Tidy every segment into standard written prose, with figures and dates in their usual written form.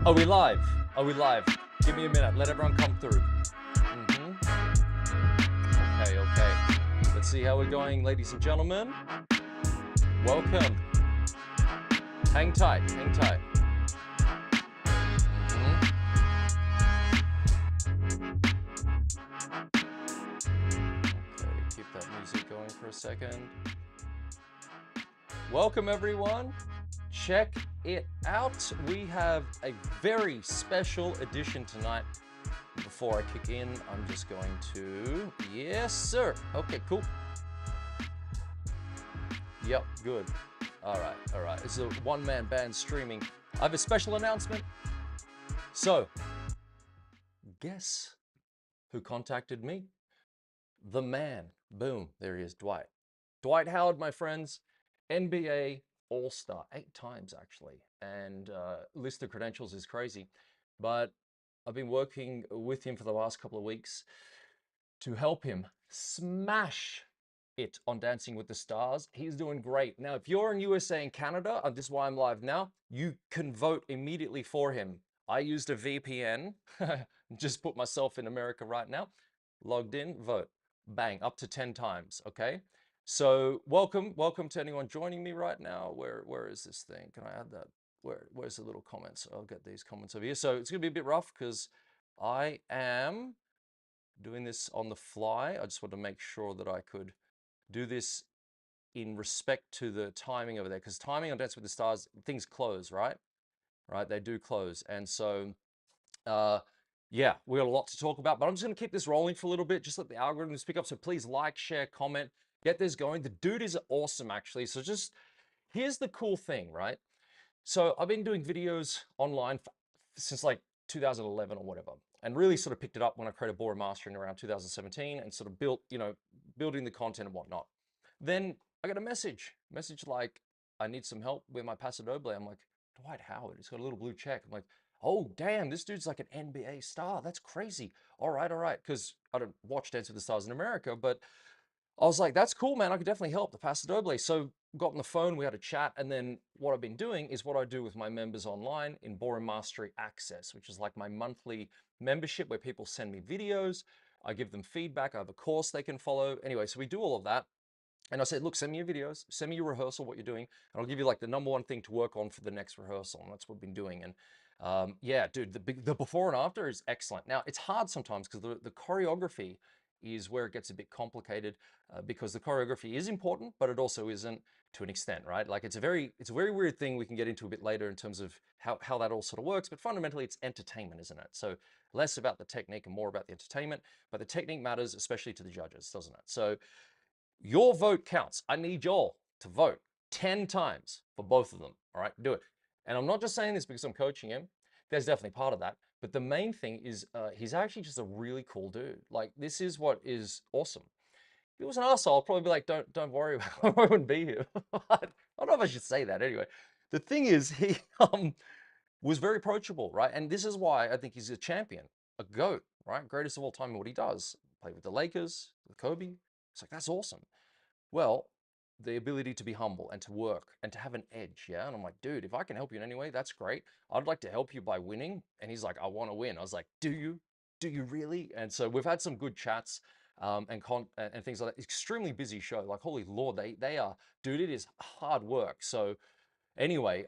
Are we live? Are we live? Give me a minute. Let everyone come through. Okay. Let's see how we're going, ladies and gentlemen. Welcome. Hang tight. Hang tight. Okay, keep that music going for a second. Welcome, everyone. Check it out. We have a very special edition tonight. Before I kick in, I'm just going to, yes, sir. Okay, cool. Yep, good. All right. It's a one-man band streaming. I have a special announcement. So, guess who contacted me? The man. Boom, there he is, Dwight. Dwight Howard, my friends, NBA All-Star, 8 times actually. And list of credentials is crazy. But I've been working with him for the last couple of weeks to help him smash it on Dancing with the Stars. He's doing great. Now, if you're in USA and Canada, and this is why I'm live now, you can vote immediately for him. I used a VPN, just put myself in America right now, logged in, vote, bang, up to 10 times, okay? So welcome to anyone joining me right now. Where is this thing? Can I add that? Where's the little comments? I'll get these comments over here. So it's gonna be a bit rough because I am doing this on the fly. I just want to make sure that I could do this in respect to the timing over there, because timing on Dance with the Stars, things close, right? Right, they do close. And so, yeah, we got a lot to talk about, but I'm just gonna keep this rolling for a little bit, just let the algorithms pick up. So please like, share, comment, get this going. The dude is awesome, actually. So just, here's the cool thing, right? So I've been doing videos online since like 2011 or whatever, and really sort of picked it up when I created Ballroom Mastering around 2017 and sort of built, building the content and whatnot. Then I got a message like, I need some help with my Paso Doble. I'm like, Dwight Howard, he's got a little blue check. I'm like, oh, damn, this dude's like an NBA star. That's crazy. All right. Because I don't watch Dance with the Stars in America, but I was like, that's cool, man. I could definitely help the Paso Doble. So got on the phone, we had a chat, and then what I've been doing is what I do with my members online in Ballroom Mastery Access, which is like my monthly membership where people send me videos. I give them feedback. I have a course they can follow. Anyway, so we do all of that. And I said, look, send me your videos, send me your rehearsal, what you're doing, and I'll give you like the number one thing to work on for the next rehearsal. And that's what we've been doing. And yeah, dude, the before and after is excellent. Now, it's hard sometimes because the choreography is where it gets a bit complicated because the choreography is important, but it also isn't to an extent, right? Like it's a very weird thing we can get into a bit later in terms of how that all sort of works. But fundamentally, it's entertainment, isn't it? So less about the technique and more about the entertainment. But the technique matters, especially to the judges, doesn't it? So your vote counts. I need y'all to vote 10 times for both of them. All right, do it. And I'm not just saying this because I'm coaching him. There's definitely part of that. But the main thing is he's actually just a really cool dude. Like, this is what is awesome. If he was an asshole, I'd probably be like, don't worry about it. I wouldn't be here. I don't know if I should say that anyway. The thing is, he was very approachable, right? And this is why I think he's a champion, a GOAT, right? Greatest of all time in what he does. Played with the Lakers, with Kobe. It's like, that's awesome. Well, the ability to be humble and to work and to have an edge, yeah? And I'm like, dude, if I can help you in any way, that's great. I'd like to help you by winning. And he's like, I want to win. I was like, do you? Do you really? And so we've had some good chats and things like that. Extremely busy show. Like, holy Lord, they are, dude, it is hard work. So anyway,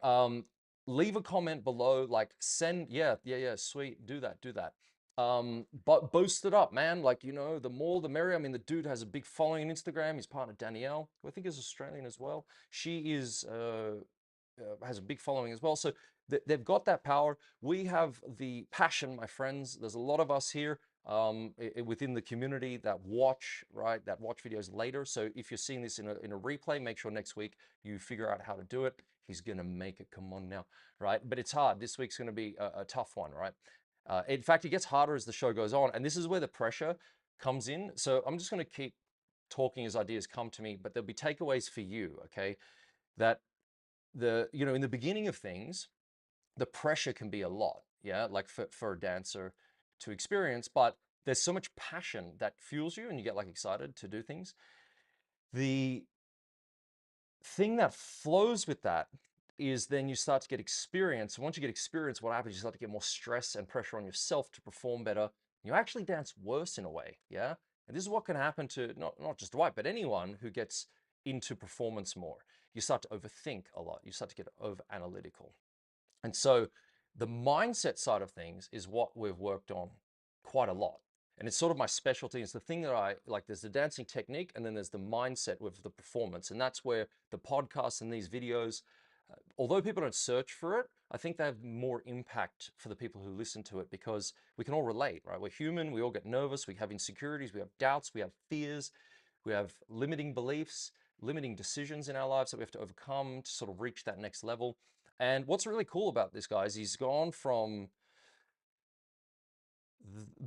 leave a comment below, like send, yeah, sweet, do that. But boost it up, man. Like, the more the merrier. I mean, the dude has a big following on Instagram. His partner Danielle, who I think is Australian as well. She is has a big following as well. So they've got that power. We have the passion, my friends. There's a lot of us here within the community that watch, right? That watch videos later. So if you're seeing this in a replay, make sure next week you figure out how to do it. He's gonna make it. Come on now, right? But it's hard. This week's gonna be a tough one, right? In fact, it gets harder as the show goes on, and this is where the pressure comes in. So I'm just going to keep talking as ideas come to me, but there'll be takeaways for you, okay? That in the beginning of things, the pressure can be a lot, yeah, like for a dancer to experience, but there's so much passion that fuels you and you get like excited to do things. The thing that flows with that is then you start to get experience. And once you get experience, what happens? You start to get more stress and pressure on yourself to perform better. You actually dance worse in a way, yeah? And this is what can happen to not just Dwight, but anyone who gets into performance more. You start to overthink a lot. You start to get over analytical. And so the mindset side of things is what we've worked on quite a lot. And it's sort of my specialty. It's the thing that I like. There's the dancing technique, and then there's the mindset with the performance. And that's where the podcasts and these videos, although people don't search for it, I think they have more impact for the people who listen to it because we can all relate, right? We're human. We all get nervous. We have insecurities. We have doubts. We have fears. We have limiting beliefs, limiting decisions in our lives that we have to overcome to sort of reach that next level. And what's really cool about this guy is he's gone from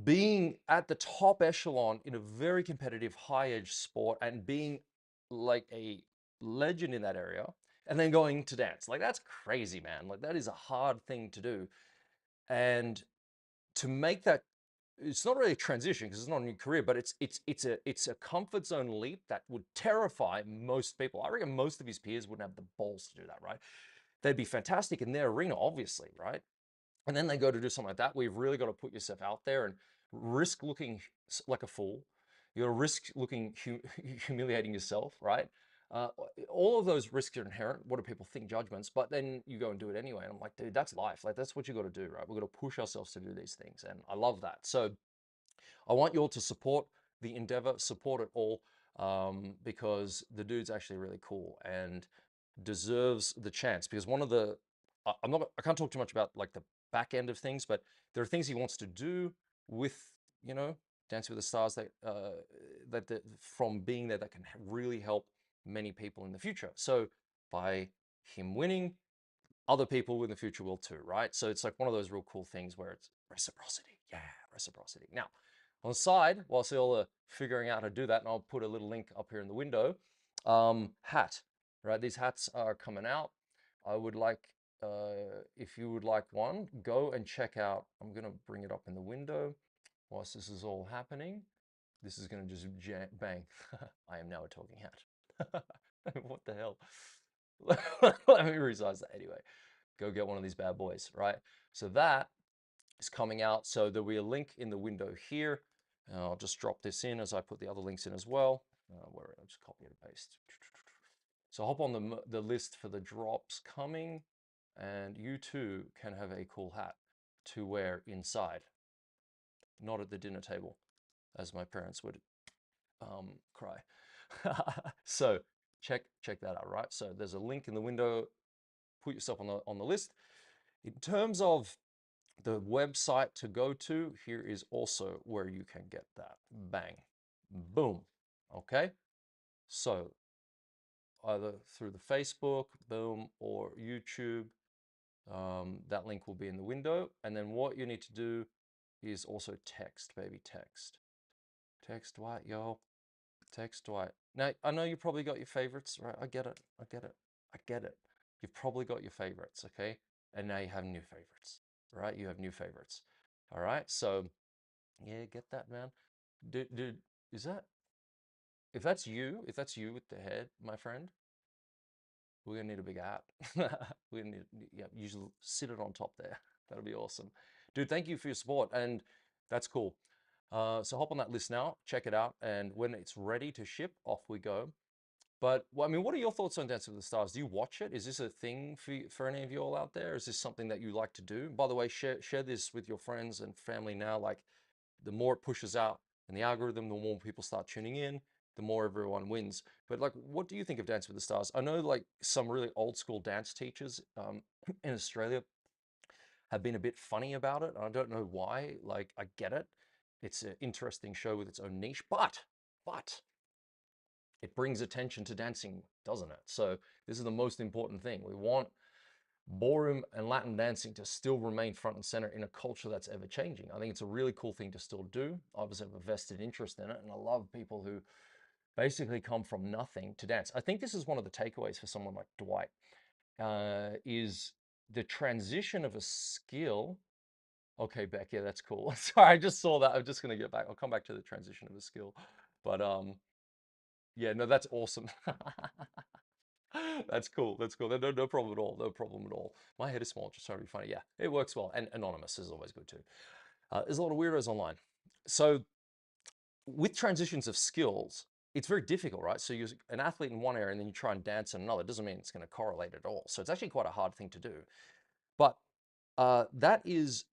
being at the top echelon in a very competitive high-edge sport and being like a legend in that area and then going to dance. Like that's crazy, man. Like that is a hard thing to do. And to make that, it's not really a transition because it's not a new career, but it's a comfort zone leap that would terrify most people. I reckon most of his peers wouldn't have the balls to do that, right? They'd be fantastic in their arena, obviously, right? And then they go to do something like that. We've really got to put yourself out there and risk looking like a fool. You got to risk looking humiliating yourself, right? All of those risks are inherent. What do people think? Judgments. But then you go and do it anyway. And I'm like, dude, that's life. Like that's what you got to do, right? We've got to push ourselves to do these things, and I love that. So I want you all to support the endeavor, support it all, because the dude's actually really cool and deserves the chance. Because one of the, I can't talk too much about like the back end of things, but there are things he wants to do with, you know, Dancing with the Stars that from being there that can really help many people in the future. So by him winning, other people in the future will too, right? So it's like one of those real cool things where it's reciprocity. Yeah, reciprocity. Now, on the side, whilst you're all figuring out how to do that, and I'll put a little link up here in the window, hat, right? These hats are coming out. I would like, if you would like one, go and check out, I'm going to bring it up in the window whilst this is all happening. This is going to just bang. I am now a talking hat. What the hell? Let me resize that anyway. Go get one of these bad boys, right? So that is coming out. So there'll be a link in the window here. I'll just drop this in as I put the other links in as well. Where I'll just copy and paste. So hop on the list for the drops coming, and you too can have a cool hat to wear inside, not at the dinner table, as my parents would cry. So check that out, right? So there's a link in the window. Put yourself on the list. In terms of the website to go to, here is also where you can get that. Bang, boom. Okay, so either through the Facebook, boom, or YouTube, that link will be in the window. And then what you need to do is also text, baby, text. Text Dwight, yo. Text Dwight. Now, I know you probably got your favorites, right? I get it. I get it. I get it. You've probably got your favorites, okay? And now you have new favorites, right? You have new favorites. All right. So, yeah, get that, man. Dude, is that, if that's you with the head, my friend, we're gonna need a big app. We're gonna need, yeah, usually sit it on top there. That'll be awesome. Dude, thank you for your support. And that's cool. So hop on that list now, check it out. And when it's ready to ship, off we go. But well, I mean, what are your thoughts on Dancing with the Stars? Do you watch it? Is this a thing for any of you all out there? Is this something that you like to do? By the way, share this with your friends and family now. Like, the more it pushes out in the algorithm, the more people start tuning in, the more everyone wins. But like, what do you think of Dancing with the Stars? I know like some really old school dance teachers in Australia have been a bit funny about it. I don't know why. Like, I get it. It's an interesting show with its own niche, but it brings attention to dancing, doesn't it? So this is the most important thing. We want ballroom and Latin dancing to still remain front and center in a culture that's ever changing. I think it's a really cool thing to still do. I obviously have a vested interest in it, and I love people who basically come from nothing to dance. I think this is one of the takeaways for someone like Dwight, is the transition of a skill. Okay, Beck, yeah, that's cool. Sorry, I just saw that. I'm just gonna get back. I'll come back to the transition of a skill. But yeah, no, that's awesome. That's cool. That's cool. No problem at all. No problem at all. My head is small, just trying to be funny. Yeah, it works well. And anonymous is always good too. There's a lot of weirdos online. So with transitions of skills, it's very difficult, right? So you're an athlete in one area and then you try and dance in another. It doesn't mean it's going to correlate at all. So it's actually quite a hard thing to do. But that is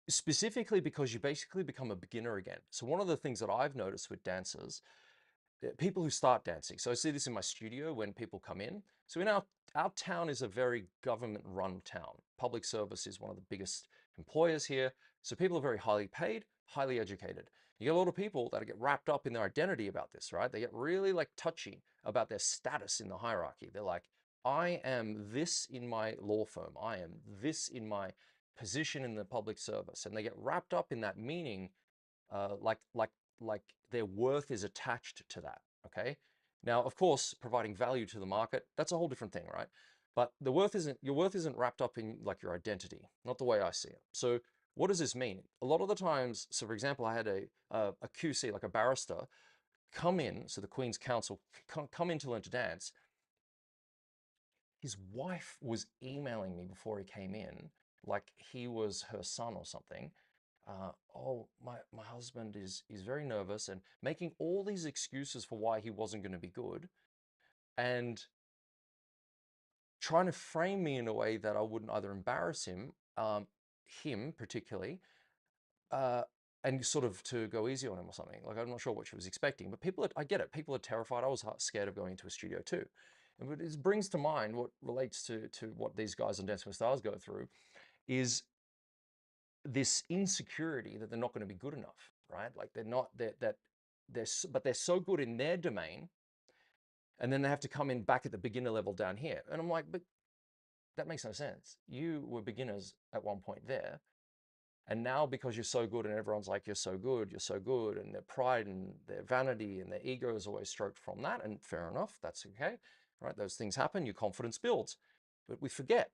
specifically because you basically become a beginner again. So one of the things that I've noticed with dancers, people who start dancing. So I see this in my studio when people come in. So in our town is a very government-run town. Public service is one of the biggest employers here. So people are very highly paid, highly educated. You get a lot of people that get wrapped up in their identity about this, right? They get really like touchy about their status in the hierarchy. They're like, I am this in my law firm. I am this in my position in the public service. And they get wrapped up in that meaning, like their worth is attached to that, okay? Now, of course, providing value to the market, that's a whole different thing, right? But your worth isn't wrapped up in like your identity, not the way I see it. So what does this mean? A lot of the times, so for example, I had a QC, like a barrister, come in, so the Queen's Counsel, come in to learn to dance. His wife was emailing me before he came in, like he was her son or something. Oh, my husband is very nervous, and making all these excuses for why he wasn't going to be good, and trying to frame me in a way that I wouldn't either embarrass him, him particularly, uh, and sort of to go easy on him or something. Like, I'm not sure what she was expecting, but I get it. People are terrified. I was scared of going into a studio too. And it brings to mind what relates to what these guys on Dancing with Stars go through is this insecurity that they're not going to be good enough, right? Like they're so good in their domain, and then they have to come in back at the beginner level down here. And I'm like, but that makes no sense. You were beginners at one point there, and now because you're so good and everyone's like, you're so good, and their pride and their vanity and their ego is always stroked from that, and fair enough, that's okay, right? Those things happen, your confidence builds. But we forget,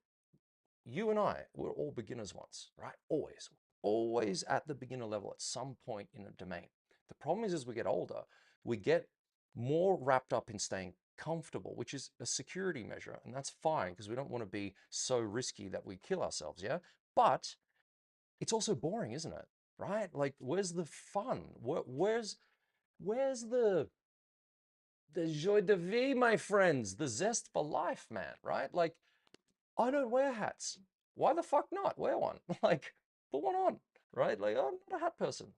you and I were all beginners once, right? Always at the beginner level at some point in a domain. The problem is, as we get older, we get more wrapped up in staying comfortable, which is a security measure. And that's fine because we don't want to be so risky that we kill ourselves, yeah? But it's also boring, isn't it? Right? Like, where's the fun? Where's the joie de vie, my friends? The zest for life, man, right? Like, I don't wear hats. Why the fuck not? Wear one. Like, put one on, right? Like, I'm not a hat person.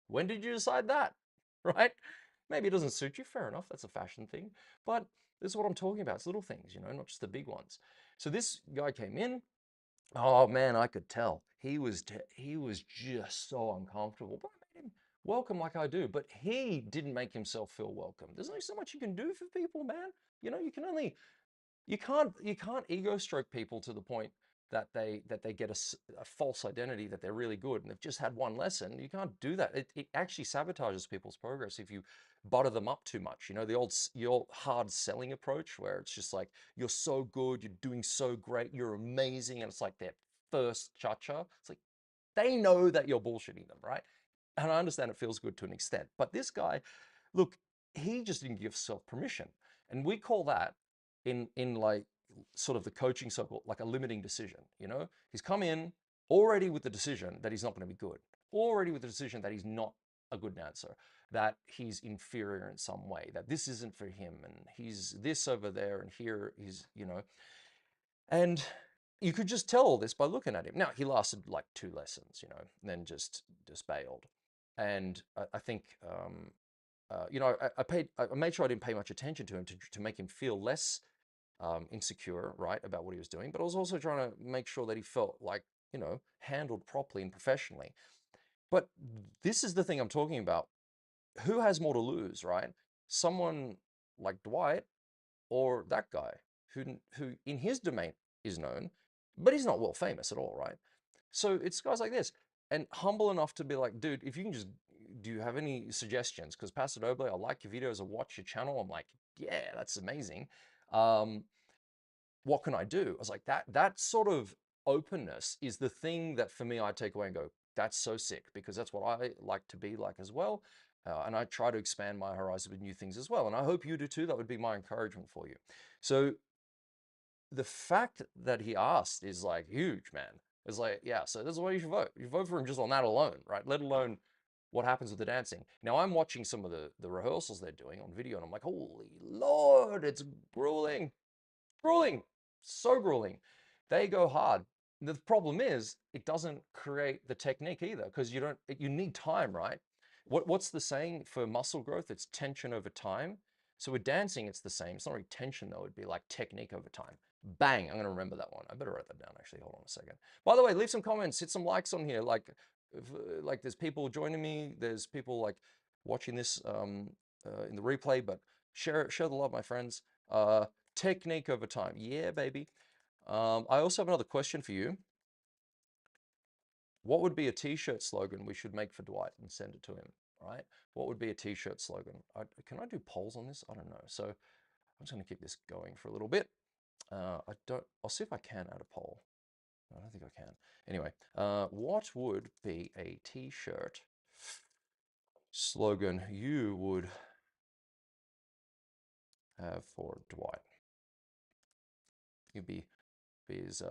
When did you decide that? Right? Maybe it doesn't suit you. Fair enough. That's a fashion thing. But this is what I'm talking about. It's little things, you know, not just the big ones. So this guy came in. Oh man, I could tell. He was just so uncomfortable. But I made him welcome like I do. But he didn't make himself feel welcome. There's only so much you can do for people, man. You know, you can't ego stroke people to the point that they get a false identity that they're really good and they've just had one lesson. You can't do that. It actually sabotages people's progress if you butter them up too much. You know, the old hard selling approach where it's just like, you're so good, you're doing so great, you're amazing, and it's like their first cha-cha. It's like, they know that you're bullshitting them, right? And I understand it feels good to an extent, but this guy, look, he just didn't give self permission, and we call that in like sort of the coaching circle like a limiting decision. You know, he's come in already with the decision that he's not going to be good, already with the decision that he's not a good dancer, that he's inferior in some way, that this isn't for him, and he's this over there, and here he's, you know, and you could just tell all this by looking at him. Now, he lasted like 2 lessons, you know, and then just bailed. And I think, you know, I made sure I didn't pay much attention to him to make him feel less insecure, right, about what he was doing. But I was also trying to make sure that he felt like, you know, handled properly and professionally. But this is the thing I'm talking about. Who has more to lose, right? Someone like Dwight or that guy who in his domain is known, but he's not well famous at all, right? So it's guys like this, and humble enough to be like, dude, if you can just, do you have any suggestions? Because Pastor Doble, I like your videos, I watch your channel. I'm like, yeah, that's amazing. What can I do? I was like, that sort of openness is the thing that for me I take away and go, that's so sick, because that's what I like to be like as well. And I try to expand my horizon with new things as well. And I hope you do too. That would be my encouragement for you. So the fact that he asked is like huge, man. It's like, yeah, so this is why you should vote. You vote for him just on that alone, right? Let alone what happens with the dancing. Now, I'm watching some of the rehearsals they're doing on video, and I'm like, holy Lord, it's grueling, grueling, so grueling. They go hard. The problem is, it doesn't create the technique either, because you need time, right? What's the saying for muscle growth? It's tension over time. So with dancing, it's the same. It's not really tension though. It'd be like technique over time. Bang, I'm gonna remember that one. I better write that down actually. Hold on a second. By the way, leave some comments, hit some likes on here. Like there's people joining me. There's people like watching this in the replay, but share the love, my friends. Technique over time. Yeah, baby. I also have another question for you. What would be a t-shirt slogan we should make for Dwight and send it to him, right? What would be a t-shirt slogan? Can I do polls on this? I don't know. So I'm just going to keep this going for a little bit. I'll see if I can add a poll. I don't think I can. Anyway, what would be a t-shirt slogan you would have for Dwight? You can be as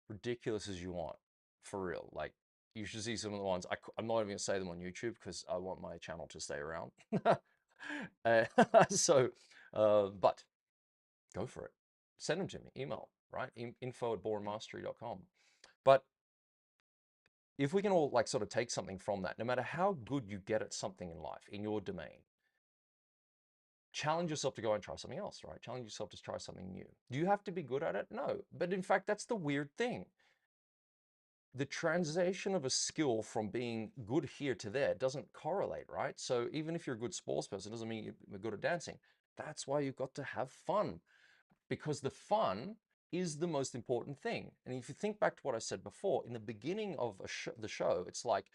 ridiculous as you want, for real. Like, you should see some of the ones. I'm not even gonna say them on YouTube because I want my channel to stay around. uh, so, but go for it. Send them to me. Email, right? info@bournemastry.com. But if we can all like sort of take something from that, no matter how good you get at something in life, in your domain, challenge yourself to go and try something else, right? Challenge yourself to try something new. Do you have to be good at it? No. But in fact, that's the weird thing. The translation of a skill from being good here to there doesn't correlate, right? So even if you're a good sports person, doesn't mean you're good at dancing. That's why you've got to have fun, because the fun is the most important thing. And if you think back to what I said before, in the beginning of the show, it's like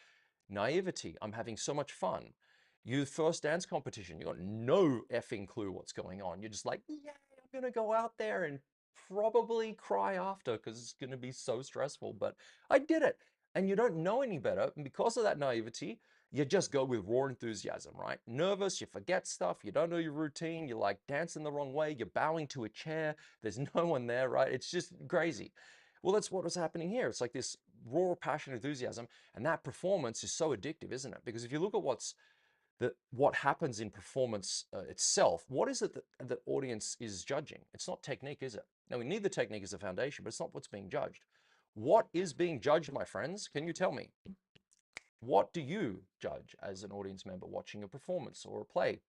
naivety. I'm having so much fun. You first dance competition, you got no effing clue what's going on. You're just like, yeah, I'm gonna go out there and probably cry after because it's gonna be so stressful, but I did it. And you don't know any better. And because of that naivety, you just go with raw enthusiasm, right? Nervous, you forget stuff, you don't know your routine, you're like dancing the wrong way, you're bowing to a chair, there's no one there, right? It's just crazy. Well, that's what was happening here. It's like this raw passion, enthusiasm, and that performance is so addictive, isn't it? Because if you look at what happens in performance itself, what is it that the audience is judging? It's not technique, is it? Now, we need the technique as a foundation, but it's not what's being judged. What is being judged, my friends? Can you tell me? What do you judge as an audience member watching a performance or a play?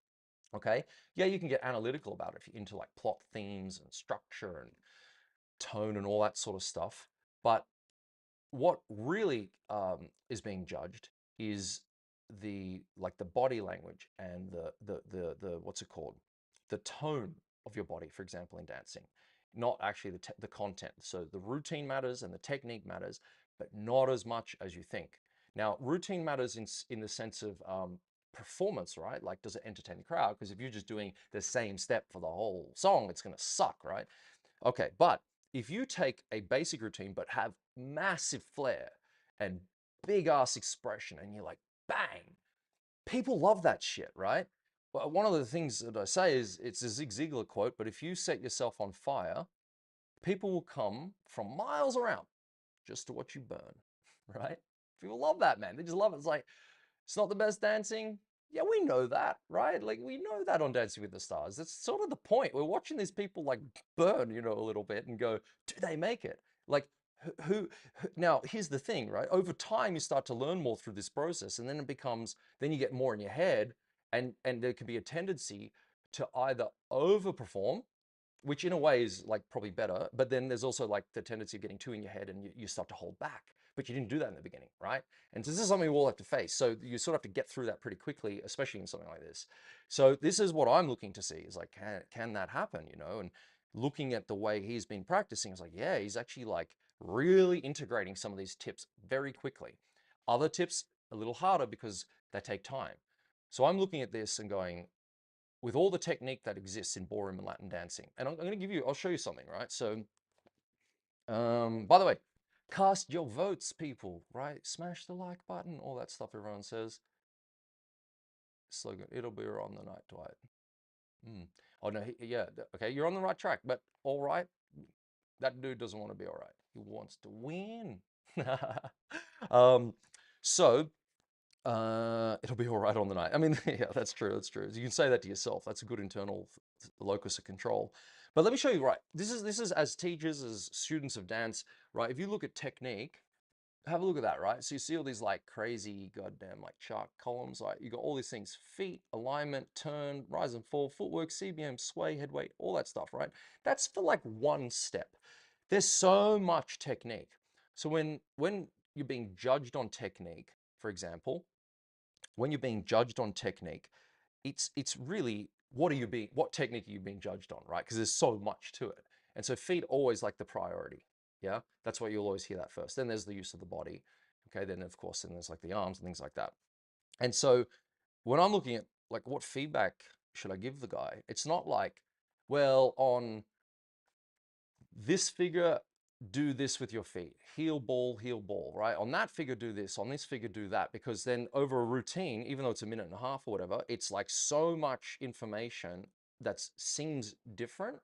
Okay, yeah, you can get analytical about it if you're into like plot themes and structure and tone and all that sort of stuff. But what really is being judged is the body language and the what's it called, the tone of your body, for example, in dancing, not actually the content. So the routine matters and the technique matters, but not as much as you think. Now, routine matters in the sense of performance, right? Like, does it entertain the crowd? Because if you're just doing the same step for the whole song, it's going to suck, right? Okay, but if you take a basic routine but have massive flair and big ass expression and you're like, bang, people love that shit, right? Well, one of the things that I say is, it's a Zig Ziglar quote, but if you set yourself on fire, people will come from miles around just to watch you burn, right? People love that, man. They just love it. It's like, it's not the best dancing. Yeah, we know that, right? Like, we know that on Dancing with the Stars. That's sort of the point. We're watching these people like burn, a little bit and go, do they make it? Like, now, here's the thing, right? Over time, you start to learn more through this process, and then then you get more in your head, and there can be a tendency to either overperform, which in a way is like probably better, but then there's also like the tendency of getting too in your head and you start to hold back, but you didn't do that in the beginning, right? And so this is something we all have to face. So you sort of have to get through that pretty quickly, especially in something like this. So this is what I'm looking to see, is like, can that happen, And looking at the way he's been practicing, it's like, yeah, he's actually like really integrating some of these tips very quickly. Other tips, a little harder because they take time. So I'm looking at this and going, with all the technique that exists in ballroom and Latin dancing. And I'm going to I'll show you something, right? So, by the way, cast your votes, people, right? Smash the like button, all that stuff everyone says. slogan. It'll be on the night, Dwight. Mm. Oh no, yeah, okay, you're on the right track, but all right, that dude doesn't want to be all right. He wants to win. um, so it'll be all right on the night. I mean, yeah, that's true. That's true. You can say that to yourself. That's a good internal locus of control. But let me show you. Right, this is as teachers, as students of dance. Right, if you look at technique, have a look at that, right? So you see all these like crazy goddamn like chart columns, like you got all these things: feet, alignment, turn, rise and fall, footwork, CBM, sway, head weight, all that stuff, right? That's for like one step. There's so much technique. So when you're being judged on technique, for example, when you're being judged on technique, it's really what technique are you being judged on, right? Because there's so much to it. And so feet always like the priority. Yeah, that's why you'll always hear that first. Then there's the use of the body. Okay, then of course, then there's like the arms and things like that. And so when I'm looking at like what feedback should I give the guy, it's not like, well, on this figure, do this with your feet. Heel ball, right? On that figure, do this. On this figure, do that. Because then over a routine, even though it's a minute and a half or whatever, it's like so much information that seems different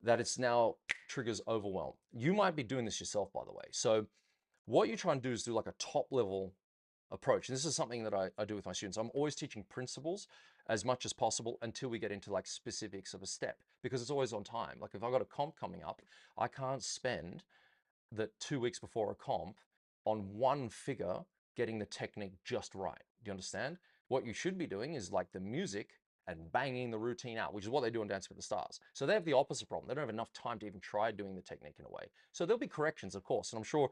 that it's now triggers overwhelm. You might be doing this yourself, by the way. So what you try and do is do like a top level approach. And this is something that I do with my students. I'm always teaching principles as much as possible until we get into like specifics of a step, because it's always on time. Like if I've got a comp coming up, I can't spend the 2 weeks before a comp on one figure getting the technique just right. Do you understand? What you should be doing is like the music and banging the routine out, which is what they do in Dancing with the Stars. So they have the opposite problem. They don't have enough time to even try doing the technique in a way. So there'll be corrections, of course, and I'm sure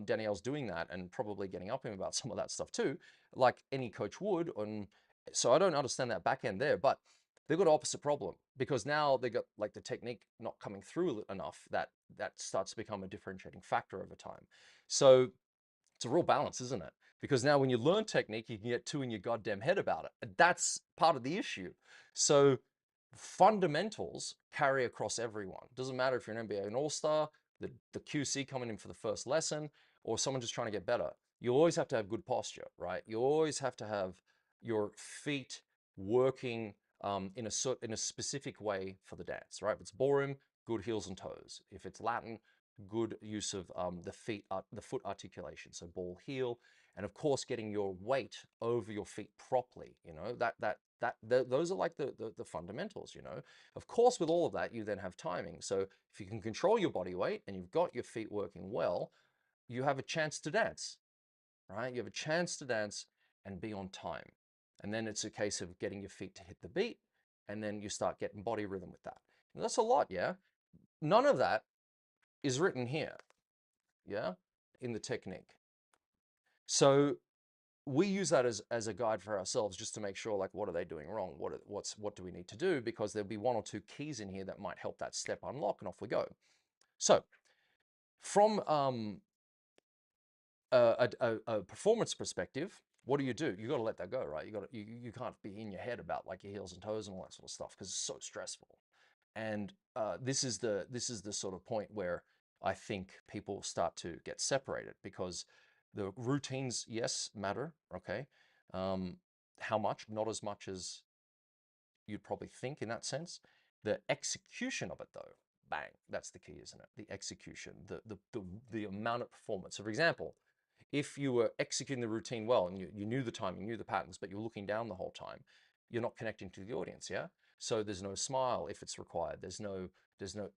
Danielle's doing that and probably getting up him about some of that stuff too, like any coach would. And so I don't understand that back end there, but they've got an opposite problem because now they got like the technique not coming through enough that starts to become a differentiating factor over time. So it's a real balance, isn't it? Because now when you learn technique, you can get too in your goddamn head about it. And that's part of the issue. So fundamentals carry across everyone. Doesn't matter if you're an NBA an all-star, the QC coming in for the first lesson, or someone just trying to get better. You always have to have good posture, right? You always have to have your feet working in a specific way for the dance, right? If it's ballroom, good heels and toes. If it's Latin, good use of the foot articulation, so ball heel, and of course getting your weight over your feet properly. You know those are like the fundamentals. You know, of course, with all of that, you then have timing. So if you can control your body weight and you've got your feet working well, you have a chance to dance, right? You have a chance to dance and be on time. And then it's a case of getting your feet to hit the beat, and then you start getting body rhythm with that. And that's a lot, yeah? None of that is written here, yeah, in the technique. So we use that as a guide for ourselves just to make sure, like, what are they doing wrong? What do we need to do? Because there'll be one or two keys in here that might help that step unlock, and off we go. So from a performance perspective, what do? You got to let that go, right? You can't be in your head about like your heels and toes and all that sort of stuff because it's so stressful. And this is the sort of point where I think people start to get separated because the routines, yes, matter, okay. How much? Not as much as you'd probably think in that sense. The execution of it, though, bang, that's the key, isn't it? The execution, the amount of performance. So, for example, if you were executing the routine well and you knew the time, you knew the patterns, but you're looking down the whole time, you're not connecting to the audience, yeah? So there's no smile if it's required. There's no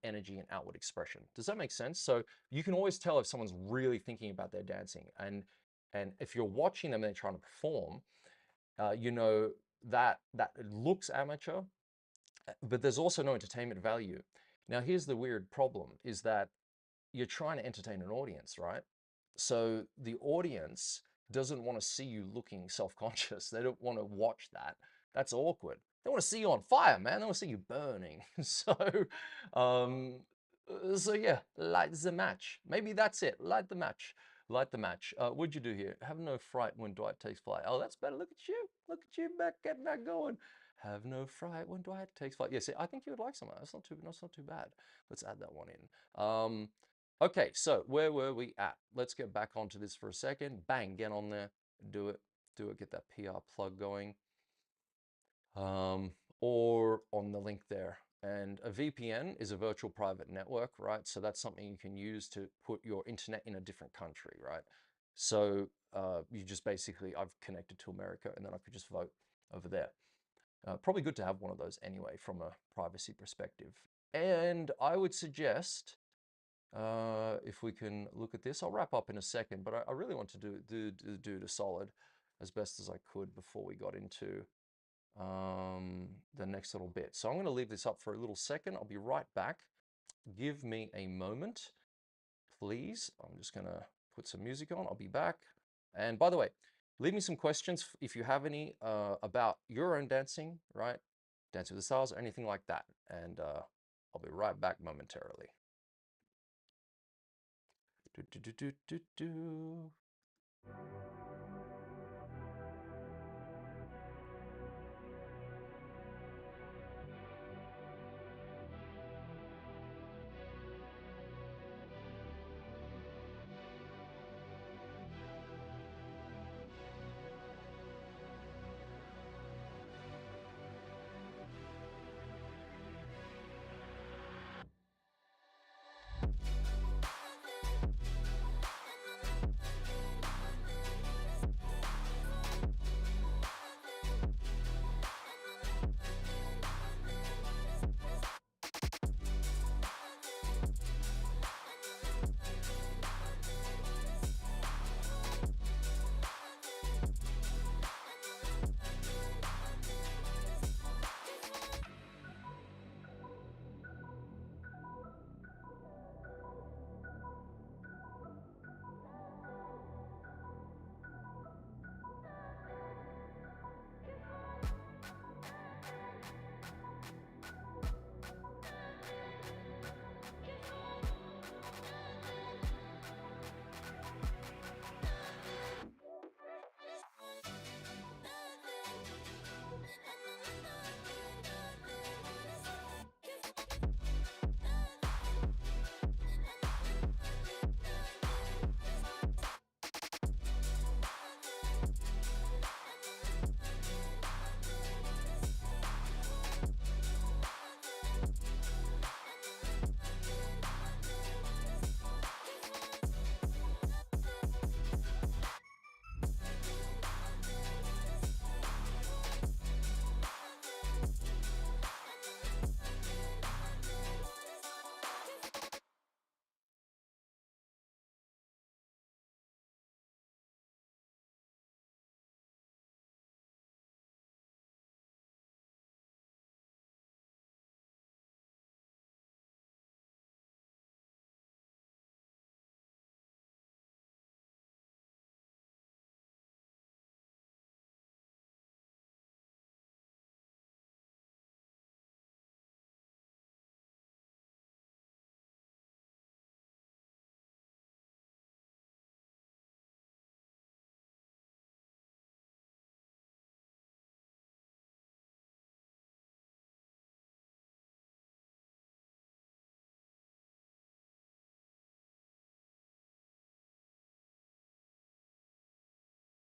energy and outward expression. Does that make sense? So you can always tell if someone's really thinking about their dancing, and if you're watching them and they're trying to perform, you know that it looks amateur, but there's also no entertainment value. Now here's the weird problem: is that you're trying to entertain an audience, right? So the audience doesn't want to see you looking self-conscious. They don't want to watch that. That's awkward. They want to see you on fire, man. They want to see you burning. Um, so yeah, light the match. Maybe that's it. Light the match. Light the match. What'd you do here? Have no fright when Dwight takes flight. Oh, that's better. Look at you. Look at you back, getting that going. Have no fright when Dwight takes flight. Yes, I think you would like some of that. That's not too bad. Let's add that one in. Okay, so where were we at? Let's get back onto this for a second. Bang, get on there, do it, get that PR plug going. or on the link there. And a VPN is a virtual private network, right? So that's something you can use to put your internet in a different country, right? So you just basically, I've connected to America and then I could just vote over there. Probably good to have one of those anyway from a privacy perspective. And I would suggest, if we can look at this, I'll wrap up in a second, but I really want to do the solid as best as I could before we got into the next little bit. So I'm going to leave this up for a little second. I'll be right back. Give me a moment, please. I'm just going to put some music on. I'll be back. And by the way, leave me some questions if you have any about your own dancing, right? Dance with the Stars or anything like that. And I'll be right back momentarily. Do, do, do, do, do, do.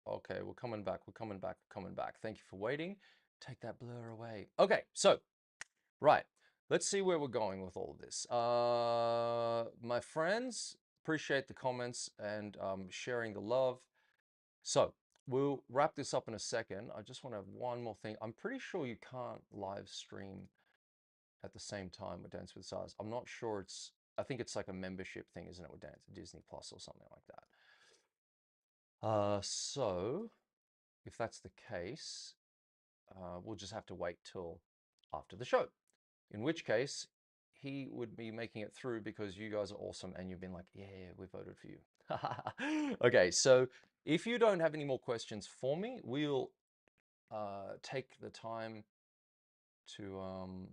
Okay, we're coming back. We're coming back. We're coming back. Thank you for waiting. Take that blur away. Okay, so, right. Let's see where we're going with all of this. My friends, appreciate the comments and sharing the love. So, we'll wrap this up in a second. I just want to have one more thing. I'm pretty sure you can't live stream at the same time with Dance with Stars. I'm not sure it's, I think it's like a membership thing, isn't it, with Disney Plus or something like that. So, if that's the case, we'll just have to wait till after the show. In which case, he would be making it through because you guys are awesome and you've been like, yeah, we voted for you. Okay, so if you don't have any more questions for me, we'll take the time to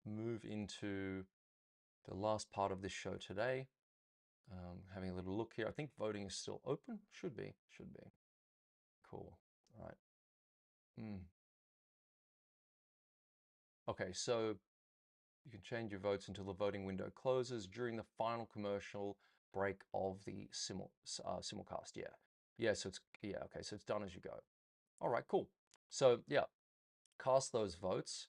move into the last part of this show today. Having a little look here. I think voting is still open. Should be. Cool. All right. Okay, so you can change your votes until the voting window closes during the final commercial break of the simulcast. Yeah. So it's, yeah, okay, so it's done as you go. All right, cool. So yeah, cast those votes,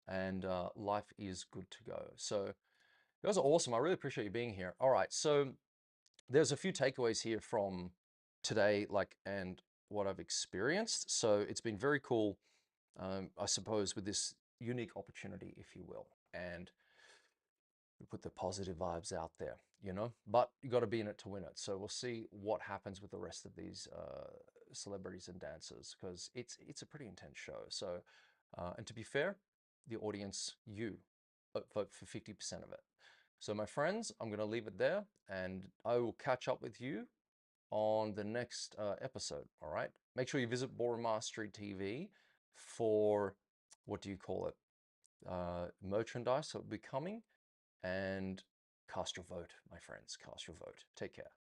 and life is good to go. So you guys are awesome. I really appreciate you being here. All right, so there's a few takeaways here from today, like, and what I've experienced. So it's been very cool, I suppose, with this unique opportunity, if you will, and we put the positive vibes out there, you know, but you got to be in it to win it. So we'll see what happens with the rest of these celebrities and dancers, because it's a pretty intense show. So, and to be fair, the audience, you vote for 50% of it. So my friends, I'm going to leave it there, and I will catch up with you on the next episode. All right. Make sure you visit Ballroom Mastery TV for, what do you call it? Merchandise that will be coming, and cast your vote, my friends. Cast your vote. Take care.